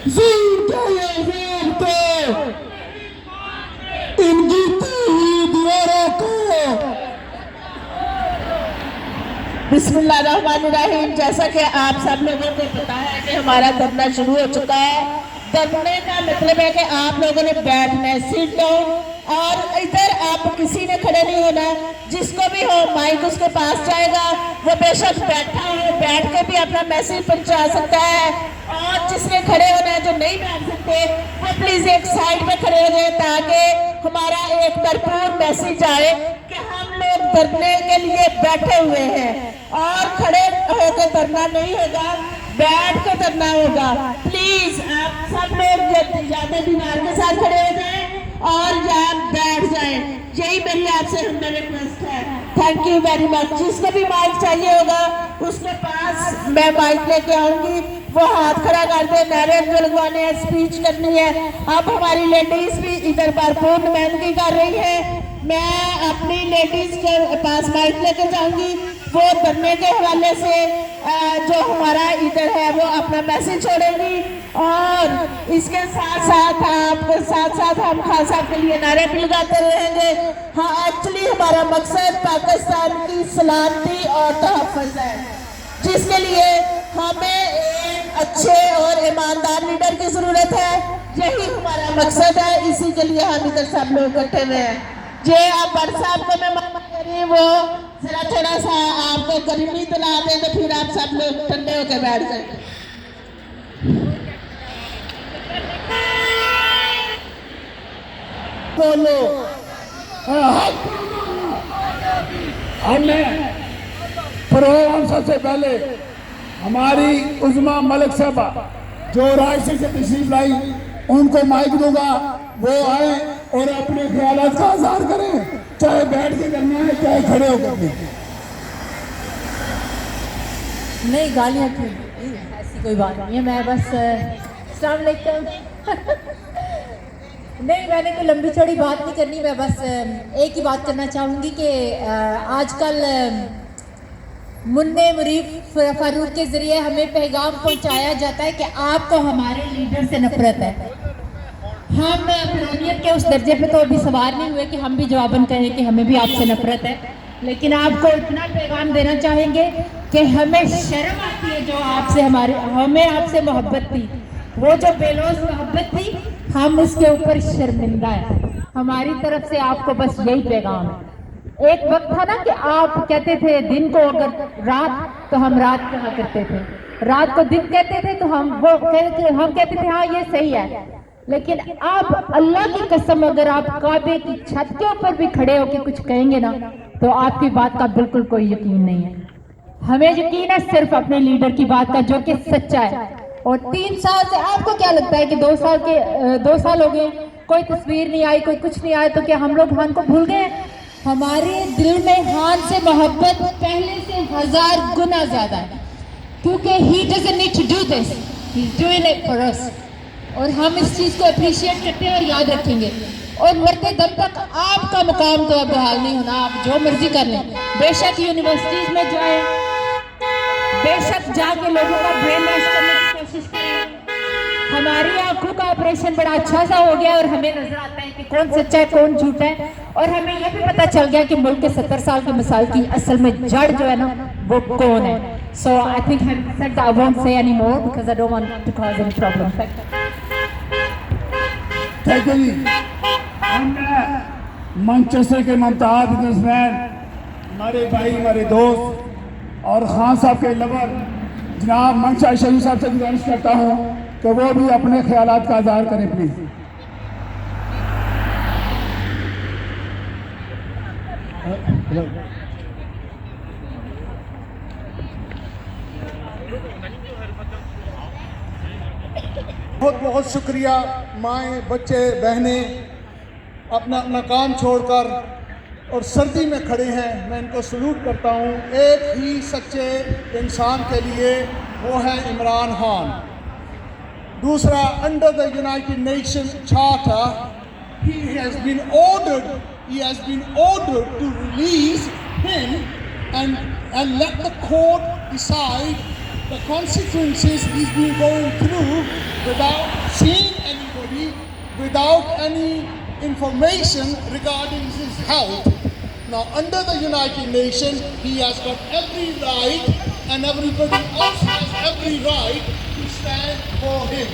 जोर के ये जोर को इन गिरती हुई दीवारों को। बिस्मिल्लाहिर्रहमानिर्रहीम। जैसा कि आप सब लोगों को पता है कि हमारा धरना शुरू हो चुका है। धरने का मतलब है कि आप लोगों ने बैठना है, सिट डाउन, और इधर आप किसी ने खड़े नहीं होना। जिसको भी हो माइक उसके पास जाएगा, वो बेशक बैठा हो, बैठ के भी अपना मैसेज पहुंचा सकता है। और जिसने खड़े होना है, जो नहीं बैठ सकते, वो प्लीज एक साइड में खड़े हो जाए ताकि हमारा एक भरपूर मैसेज आए कि हम लोग धरने के लिए बैठे हुए हैं और खड़े होकर धरना नहीं होगा, बैठ कर धरना होगा। प्लीज आप सब लोग ज्यादा दिमाग के साथ खड़े हो जाएं और या बैठ जाएं। यही मेरी आपसे हमने रिक्वेस्ट है। Thank you very much. जिसको भी माइक चाहिए होगा उसके पास मैं माइक लेके आऊंगी, वो हाथ खड़ा कर दे, नारे लगवाने हैं, स्पीच करनी है। अब हमारी लेडीज भी इधर भरपूर नुमाइंदगी कर रही है। मैं अपनी लेडीज के पास माइक लेके जाऊंगी, वो धरने के हवाले से जो हमारा इधर है वो अपना मैसेज छोड़ेंगी। और इसके साथ साथ आपके साथ साथ हम खान साहब के लिए नारे भी लगाते रहेंगे। हाँ, एक्चुअली हमारा मकसद पाकिस्तान की सलामती और तहफ़्फ़ुज़ है, जिसके लिए हमें एक अच्छे और ईमानदार लीडर की जरूरत है। यही हमारा मकसद है, इसी के लिए हम इधर सब लोग इकट्ठे हुए हैं। जे आप बड़ साहब को मैं मांग करें, वो जरा थोड़ा सा आपको गर्मी दिला दें तो फिर आप सब लोग ठंडे होकर बैठ जाएंगे। बोलो। हमने प्रोग्राम सबसे पहले हमारी उज़्मा मलिक साहबा जो रायपुर से तशरीफ लाई, उनको माइक दूंगा, वो आए और अपने ख्यालात का इज़हार करें, चाहे बैठ के करना है चाहे खड़े होकर। नहीं, गालियाँ क्यों? ऐसी कोई बात नहीं है। मैं बस अस्सलाम वालेकुम नहीं, मैंने कोई लंबी चौड़ी बात नहीं करनी। मैं बस एक ही बात करना चाहूँगी कि आजकल मुन्ने मुरीफ फारूक के ज़रिए हमें पैगाम पहुँचाया जाता है कि आपको हमारे लीडर से नफरत है। हम फरौनियत के उस दर्जे पे तो अभी सवार नहीं हुए कि हम भी जवाबन कहें कि हमें भी आपसे नफरत है, लेकिन आपको इतना पैगाम देना चाहेंगे कि हमें शर्म आती है जो आपसे हमें आपसे मोहब्बत थी, वो जो बेलौस मोहब्बत थी, हम उसके ऊपर शर्मिंदा है। हमारी तरफ से आपको बस यही पैगाम है। एक वक्त था ना कि आप कहते थे दिन को अगर रात तो हम रात कहा करते थे, रात को दिन कहते थे तो हम कहते थे हाँ ये सही है। लेकिन आप अल्लाह की कसम अगर आप काबे की छत के ऊपर भी खड़े होकर कुछ कहेंगे ना तो आपकी बात का बिल्कुल कोई यकीन नहीं है। हमें यकीन है सिर्फ अपने लीडर की बात का जो कि सच्चा है। और 3 साल से आपको क्या लगता है कि 2 साल हो गए, कोई तस्वीर नहीं आई, कोई कुछ नहीं आया, तो क्या हम लोग हान को भूल गए? हमारे दिल में हान से मोहब्बत पहले से 1000 गुना ज्यादा है, क्योंकि he doesn't need to do this, he is doing it for us. और हम इस चीज़ को अप्रिशिएट करते हैं और याद रखेंगे। और मरते दम तक आपका मुकाम तो अब बहाल नहीं होना, आप जो मर्जी कर लें। बेशक यूनिवर्सिटीज़ में जाएं, बेशक जाके लोगों का ब्रेन वॉश करने की कोशिश करें। हमारी आंखों का ऑपरेशन बड़ा अच्छा सा हो गया और हमें नजर आता है कि कौन सच्चा है कौन झूठा है। और हमें यह भी पता चल गया कि मुल्क के 70 साल के मिसाल की असल में जड़ जो है ना वो कौन है। So I think I won't say any more because I don't want to cause any problem. Thank you जी। हमने मैनचेस्टर के मुमताज बिजनेसमैन, हमारे भाई, हमारे दोस्त और खान साहब के लवर जनाब मंशा शरीफ साहब से गुजारिश करता हूँ कि वो भी अपने ख्यालात का इज़हार करें प्लीज। बहुत बहुत शुक्रिया। माएँ, बच्चे, बहनें अपना अपना काम छोड़कर और सर्दी में खड़े हैं, मैं इनको सलूट करता हूँ। एक ही सच्चे इंसान के लिए वो है इमरान खान। दूसरा, under the United nation charter he has been ordered to release him and let the court decide the consequences he's been going through without seeing anybody, without any information regarding his health. Now, under the United Nations, he has got every right, and everybody else has every right to stand for him.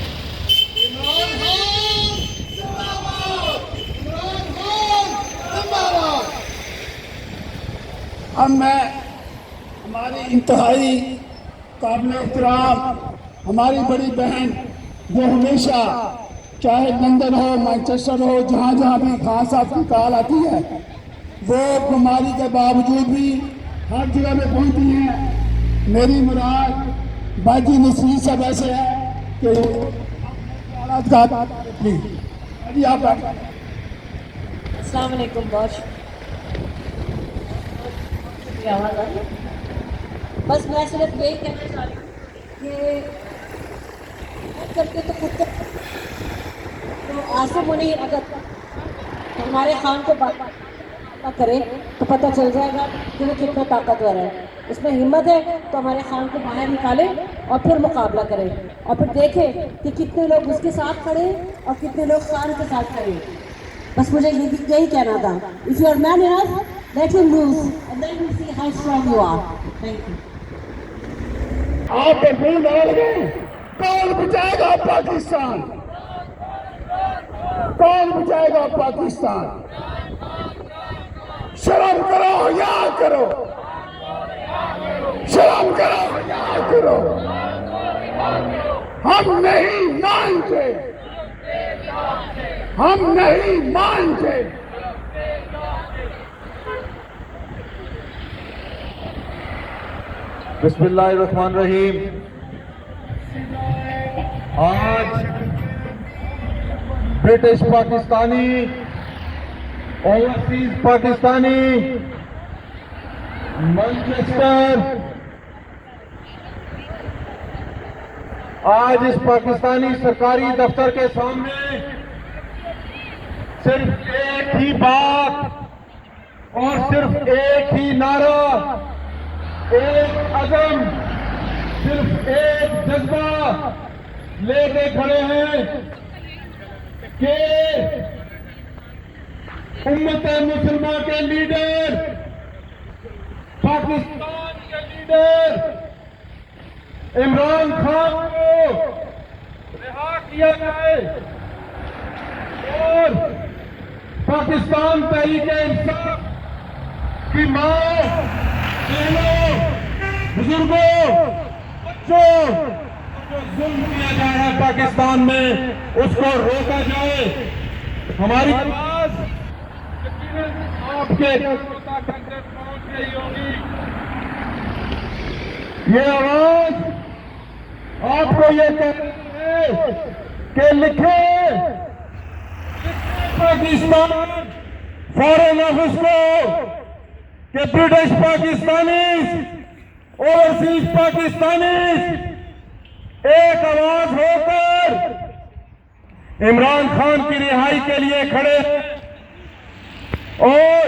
Imran Khan, Zindabad! Imran Khan, Zindabad! अब मैं हमारी इंतहाई काबिल एहतराम हमारी बड़ी बहन जो हमेशा चाहे लंदन हो, मैनचेस्टर हो, जहाँ जहाँ भी खान साहब की कॉल आती है वो बीमारी के बावजूद भी हर जगह में पहुँचती हैं। मेरी मुराद बाजी नसीर सब ऐसे है कि जी आप अस्सलाम वालेकुम। बहुत शुक्रिया। आवाज़ आ रही है? बस मैं सिर्फ यही कहना चाह रही हूँ कि करके तो खुद तो आसिफ मुनीर अगर हमारे खान को बात करे तो पता चल जाएगा कि वो कितना ताकतवर है। उसमें हिम्मत है तो हमारे खान को बाहर निकाले और फिर मुकाबला करें और फिर देखें कि कितने लोग उसके साथ खड़े और कितने लोग खान के साथ खड़े। बस मुझे यही कहना था। If you are man enough let him loose and then we see how strong you are. Thank you. आप भूल न लगे, कौन बचाएगा पाकिस्तान? कौन बचाएगा पाकिस्तान? शर्म करो या करो, शर्म करो या करो। हम नहीं मानते, हम नहीं मानते। बिस्मिल्लाहिर्रहमानिर्रहीम। आज British Pakistani, overseas Pakistani, Manchester, आज इस पाकिस्तानी सरकारी दफ्तर के सामने सिर्फ एक ही बात और सिर्फ एक ही नारा, एक अज़म, सिर्फ एक जज्बा लेके खड़े हैं कि उम्मत मुसलमान के लीडर, पाकिस्तान के लीडर इमरान खान को रिहा किया जाए और पाकिस्तान तहरीक-ए-इंसाफ की मां, बहनों, बुजुर्गों, बच्चों जो जुल्म किया जा रहा है पाकिस्तान में उसको रोका जाए। हमारी आवाज आपके तक पहुंच रही होगी। ये आवाज आपको ये कहती है कि लिखे पाकिस्तान फॉरेन ऑफिस को कि ब्रिटिश पाकिस्तानी, ओवरसीज पाकिस्तानी एक आवाज होकर इमरान खान की रिहाई के लिए खड़े और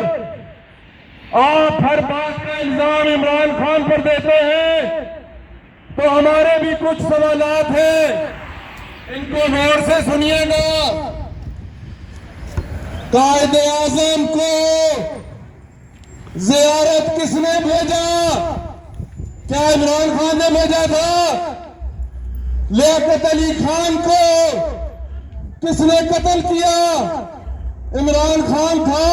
आप हर बात का इल्जाम इमरान खान पर देते हैं तो हमारे भी कुछ सवालात हैं, इनको गौर से सुनिएगा। कायदे आज़म को ज़ियारत किसने भेजा? क्या इमरान खान ने भेजा था? लियाकत अली खान को किसने कत्ल किया? इमरान खान था।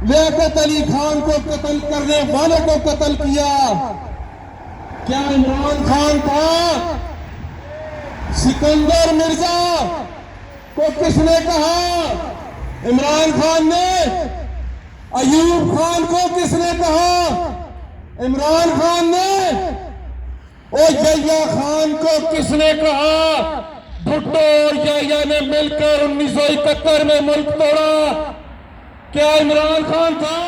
लियाकत अली खान को कत्ल करने वाले को कत्ल किया क्या इमरान खान था? सिकंदर मिर्जा को किसने कहा? इमरान खान ने। अयूब खान को किसने कहा? इमरान खान ने। और यहिया खान को किसने कहा? भुट्टो और यहिया ने मिलकर 1971 में मुल्क तोड़ा। क्या इमरान खान था?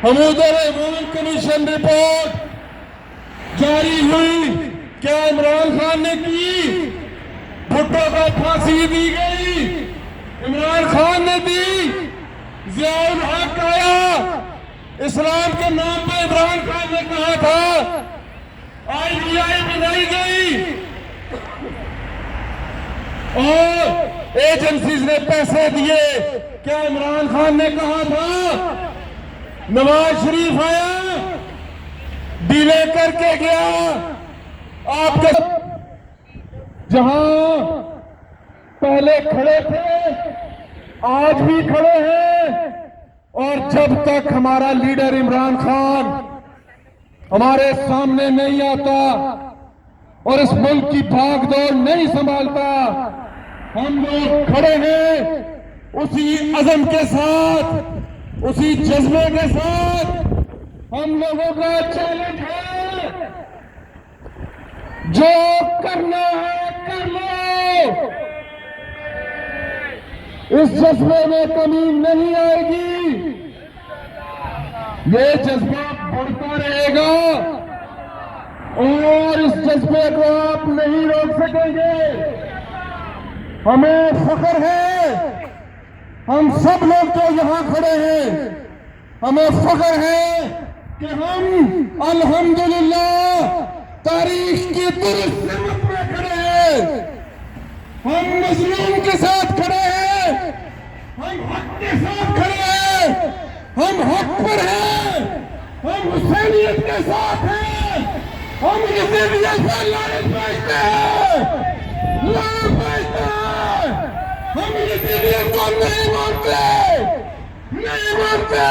हमूद-ए-रहमान कमीशन रिपोर्ट जारी हुई, क्या इमरान खान ने की? भुट्टो को फांसी दी गई, इमरान खान ने दी। ज़िया-उल हक आया, इस्लाम के नाम पर इमरान खान ने कहा था IBI बनाई गई और एजेंसीज ने पैसे दिए। क्या इमरान खान ने कहा था नवाज शरीफ आया डिले करके गया आपके जहां पहले खड़े थे आज भी खड़े हैं। और जब तक हमारा लीडर इमरान खान हमारे सामने नहीं आता और इस मुल्क की भागदौड़ नहीं संभालता, हम लोग खड़े हैं उसी अज़म के साथ, उसी जज्बे के साथ। हम लोगों का चैलेंज है, जो करना है कर लो। इस जज्बे में कमी नहीं आएगी, ये जज्बा बढ़ता रहेगा और इस जज्बे को आप नहीं रोक सकेंगे। हमें फख्र है, हम सब लोग जो यहां खड़े हैं, हमें फख्र है कि हम अल्हम्दुलिल्लाह तारीख की दुरुस्त सिमत में खड़े हैं। हम मजलूम के साथ खड़े हैं, हम हक के साथ खड़े हैं, हम हक पर हैं, हम हुसैनियत के साथ हैं, हम यजीदियत पर लानत भेजते हैं, लानत भेजते हैं। हम यजीदियत को नहीं मानते, नहीं मानते,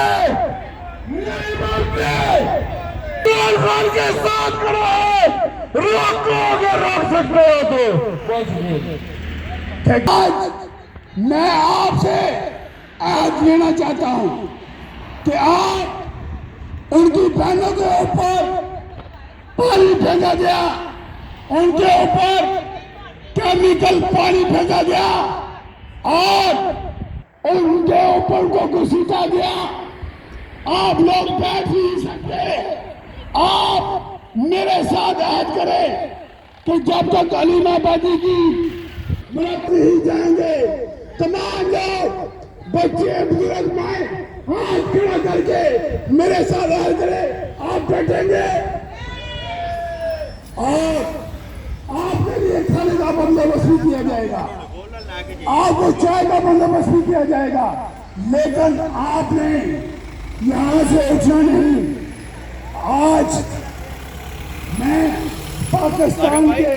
नहीं मानते। इमरान खान के साथ खड़े हैं, रोको अगर रोक सकते हो तो। आज मैं आपसे आज लेना चाहता हूं कि आप उनकी बहनों के ऊपर पानी फेंका गया, उनके ऊपर केमिकल पानी फेंका गया और उनके ऊपर को घसीटा गया। आप लोग बैठ नहीं सकते। आप मेरे साथ ऐड करें कि जब तक अलीमा बजेगी मरत नहीं जाएंगे। तमाम लोग बच्चे बुजुर्ग माए हाथ खड़ा करके मेरे साथ ऐड करें। आप बैठेंगे और आपके लिए खाने का बंदोबस्त भी किया जाएगा, आपको चाय का बंदोबस्त भी किया जाएगा। लेकिन आपने यहाँ से उठना नहीं। आज मैं पाकिस्तान के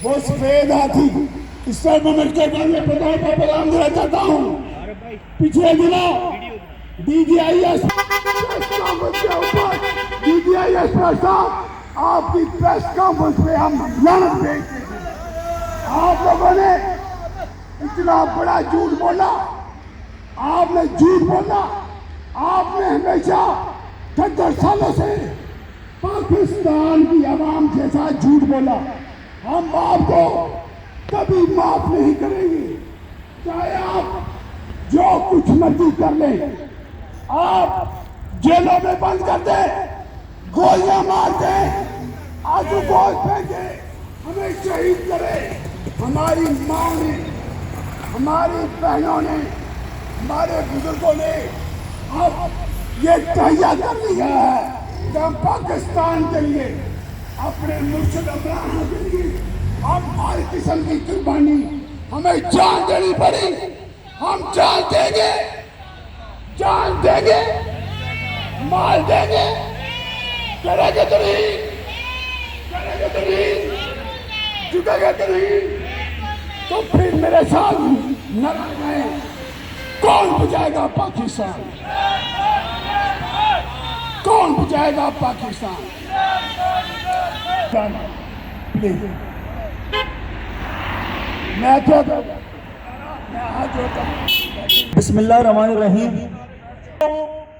वो सफेद हाथी स्टेट मूवमेंट के बारे में प्रधान का पैगाम देना चाहता हूँ। पिछले दिनों DGIS के ऊपर DGIS पर साहब आपकी प्रेस कॉन्फ्रेंस में हम लानत भेजते थे। आप लोगों ने इतना बड़ा झूठ बोला, आपने झूठ बोला। आपने हमेशा 70 सालों से पाकिस्तान की आवाम के साथ झूठ बोला। हम आपको कभी माफ नहीं करेंगे, चाहे आप जो कुछ मर्जी कर लें। आप जेलों में बंद कर दें, गोलियां मार दें, आंसू गोश फेंके, हमें शहीद करें। हमारी माँ ने, हमारी बहनों ने, हमारे बुजुर्गों ने अब ये तहैया कर लिया है कि हम पाकिस्तान के लिए, अपने मुर्शिद इमरान के लिए हम हर किस्म की कुर्बानी, हमें जान देनी पड़ी। हम जान देंगे, जान देंगे, मार देंगे। करेंगे तो नहीं, करेंगे तो नहीं, झुकेंगे तो नहीं। तो फिर मेरे साथ न रहे। कौन बचाएगा पाकिस्तान? कौन बचाएगा पाकिस्तान? प्लीज मैं बिस्मिल्लाहिर्रहमानिर्रहीम।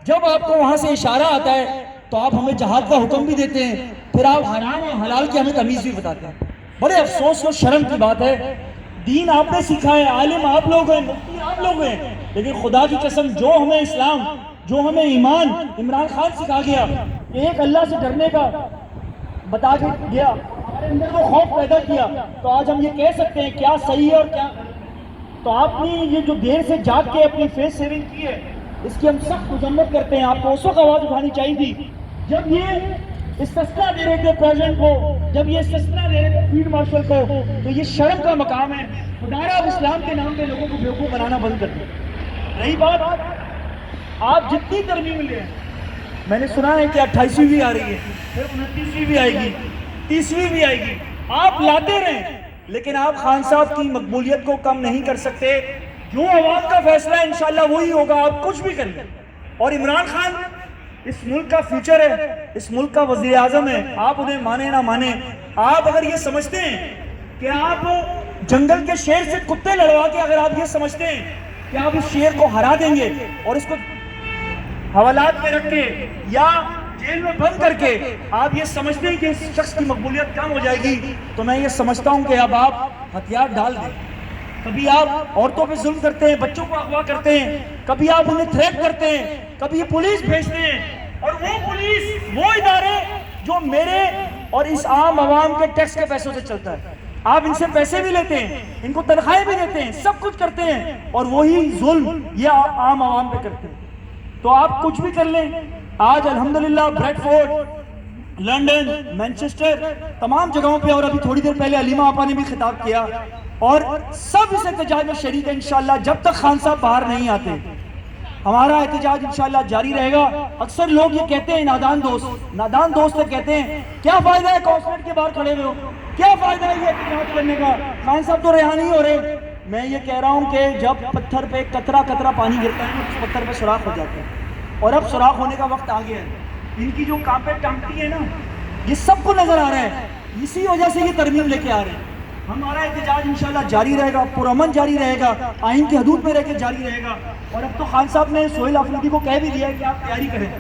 जब आपको वहां से इशारा आता है तो आप हमें जहाद का हुक्म भी देते हैं, फिर आप हराम और हलाल की हमें तमीज़ भी बताते हैं। बड़े अफसोस और शर्म की बात है। दीन आपने सीखा है, आलिम आप लोग हैं, मुफ्ती आप लोग हैं, लेकिन खुदा की कसम जो हमें इस्लाम, जो हमें ईमान इमरान खान सिखा गया, एक अल्लाह से डरने का बता के गया, हमारे अंदर वो खौफ पैदा किया, तो आज हम ये कह सकते हैं क्या सही है और क्या। तो आपने ये जो देर से जाग के अपनी फेस सेविंग की है, इसकी हम सख्त मजम्मत करते हैं। आपको उस वक्त आवाज़ उठानी चाहिए थी जब ये इस्तिस्ना दे रहे थे प्रेसिडेंट को, जब ये इस्तिस्ना दे रहे थे फील्ड मार्शल को, तो ये शर्म का मकाम है। खुदारा अब इस्लाम के नाम पे लोगों को बेवकूफ़ बनाना बंद कर दो। रही बात, आप जितनी तरमीम लें, मैंने सुना है कि 28वीं भी आ रही है, फिर 29वीं भी आएगी, 30वीं भी आएगी, आप लाते रहें, लेकिन आप खान साहब की मकबूलियत को कम नहीं कर सकते। जो अवाम का फैसला है इंशाल्लाह वही होगा, आप कुछ भी कर लें। और इमरान खान इस मुल्क का फ्यूचर है, इस मुल्क का वज़ीर आज़म है, आप उन्हें माने ना माने। आप अगर ये समझते हैं कि आप जंगल के शेर से कुत्ते लड़वा के, अगर आप ये समझते हैं कि आप इस शेर को हरा देंगे और इसको हवालात में रख के या जेल में बंद करके आप ये समझते हैं कि इस शख्स की मकबूलियत कम हो जाएगी, तो मैं ये समझता हूं कि अब आप हथियार डाल दें। कभी आप औरतों पे जुल्म करते हैं, बच्चों को अगवा करते हैं, कभी आप उन्हें थ्रेट करते हैं, कभी पुलिस भेजते हैं, और वो पुलिस, वो इदारे जो मेरे और इस आम आवाम के टैक्स के पैसों से चलता है, आप इनसे पैसे भी लेते हैं, इनको तनख्वाहें भी देते हैं, सब कुछ करते हैं, और वही जुल्म ये आम आवाम पे करते हैं। तो आप कुछ भी कर लें। आज अल्हम्दुलिल्लाह ब्रेडफोर्ड, लंदन, मैनचेस्टर, तमाम जगहों पे, और अभी थोड़ी देर पहले अलीमा आपा ने भी खिताब किया, और सब इस एहतजाज में शरीक है। इंशाल्लाह जब तक खान साहब बाहर नहीं आते हमारा एहतजाज इंशाल्लाह जारी रहेगा। अक्सर लोग ये कहते हैं, नादान दोस्त कहते हैं, क्या फायदा है कॉन्सुलेट के बाहर खड़े हुए हो, क्या फायदा है ये एहतजाज करने का, खान साहब तो रिहा नहीं हो रहे। मैं ये कह रहा हूँ कि जब पत्थर पे कतरा कतरा पानी गिरता है, उस पत्थर पे सुराख हो जाता है, और अब सुराख होने का वक्त आ गया है। इनकी जो कांपे टांगती है ना, ये सबको नजर आ रहा है, इसी वजह से ये तरमीम लेके आ रहे हैं। हमारा एहतजाज इंशाल्लाह जारी रहेगा, पुरअमन जारी रहेगा, आइन की हदूद में रहकर जारी रहेगा। और अब तो खान साहब ने सोहेल अफरीदी को कह भी दिया है कि आप तैयारी करें,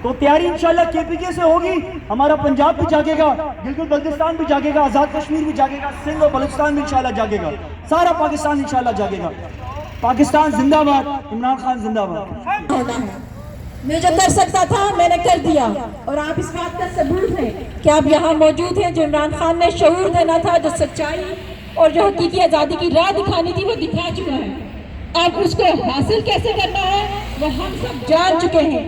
तो तैयारी इंशाल्लाह केपीके से होगी। हमारा पंजाब भी जागेगा, गिलगित बल्तिस्तान भी जागेगा, आज़ाद कश्मीर भी जागेगा, सिंध और बलूचिस्तान भी इंशाल्लाह जागेगा, सारा पाकिस्तान इंशाल्लाह जागेगा। पाकिस्तान जिंदाबाद, इमरान खान जिंदाबाद। मैं जो कर सकता था मैंने कर दिया, और आप इस बात का सबूत हैं कि आप यहाँ मौजूद हैं। जो इमरान खान ने शऊर देना था, जो सच्चाई और जो हकीकी आज़ादी की राह दिखानी थी, वो दिखा चुका है। अब उसको हासिल कैसे करना है वो हम सब जान चुके हैं।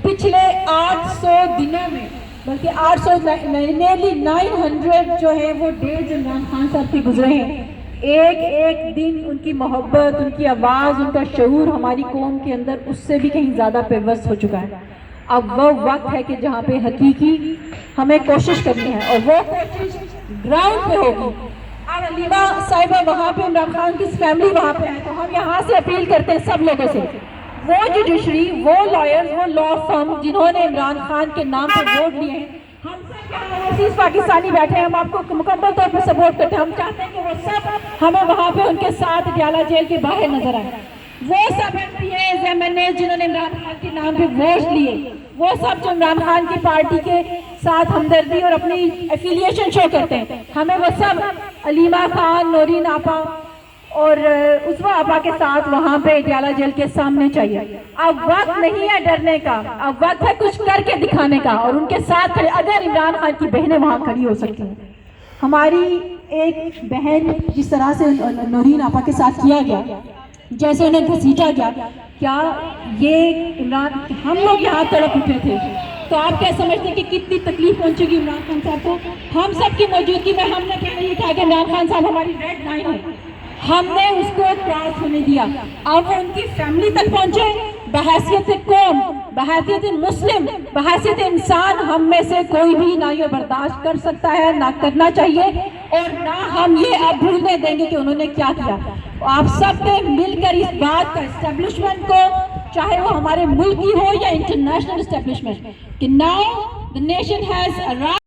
पिछले 800 दिनों में, बल्कि 800 नियरली 900 जो है वो डेज इमरान खान साहब के गुजरे हैं। एक एक दिन उनकी मोहब्बत, उनकी आवाज़, उनका शऊर हमारी कौम के अंदर उससे भी कहीं ज़्यादा पेवस्त हो चुका है। अब वो वक्त है कि जहाँ पे हकीकी हमें कोशिश करनी है, और वो कोशिश ग्राउंड पे होगी। अब अलीमा साहिबा वहाँ पे, इमरान खान की फैमिली वहाँ पे है, तो हम यहाँ से अपील करते हैं सब लोगों से, वो जुडिशरी, वो लॉयर्स, वो लॉ फर्म जिन्होंने इमरान खान के नाम पे वोट लिए हैं, हम सब यहाँ ओवरसीज पाकिस्तानी बैठे हैं, हम आपको मुकम्मल तौर पर सपोर्ट करते हैं। हम चाहते हैं कि वो सब हमें वहाँ पे उनके साथ अडयाला जेल के बाहर नजर आए। वो सब MPs, MNAs जिन्होंने इमरान खान के नाम पे वोट लिए, वो सब जो इमरान खान की पार्टी के साथ हमदर्दी और अपनी एफिलिएशन शो करते हैं, हमें वो सब अलीमा खान, नौरीन आपा और उस्मा आपा के साथ वहाँ पे अडयाला जेल के सामने चाहिए। अब वक्त नहीं है डरने का, अब वक्त है कुछ करके दिखाने का, और उनके साथ खड़े। अगर इमरान खान की बहनें वहाँ खड़ी हो सकती हैं, हमारी एक बहन जिस तरह से नौरीन आपा के साथ किया गया, जैसे उन्हें घसीटा गया, क्या ये इमरान, हम लोग यहाँ तड़प उठे थे, तो आप क्या समझते हैं कि कितनी तकलीफ पहुंचेगी इमरान खान साहब को। हम सब की मौजूदगी में हमने क्या नहीं कहा कि इमरान खान साहब हमारी रेड लाइन है, हमने उसको क्रॉस होने दिया। अब वो उनकी फैमिली तक पहुंचे, बहैसियत कौम, बहैसियत मुस्लिम, बहैसियत इंसान, हम में से कोई भी ना ये बर्दाश्त कर सकता है, ना करना चाहिए, और ना हम ये अब भूलने देंगे कि उन्होंने क्या किया। आप सब ने मिलकर इस बात का एस्टेब्लिशमेंट को, चाहे वो हमारे मुल्क की हो या इंटरनेशनल एस्टेब्लिशमेंट, कि नाउ द नेशन हैज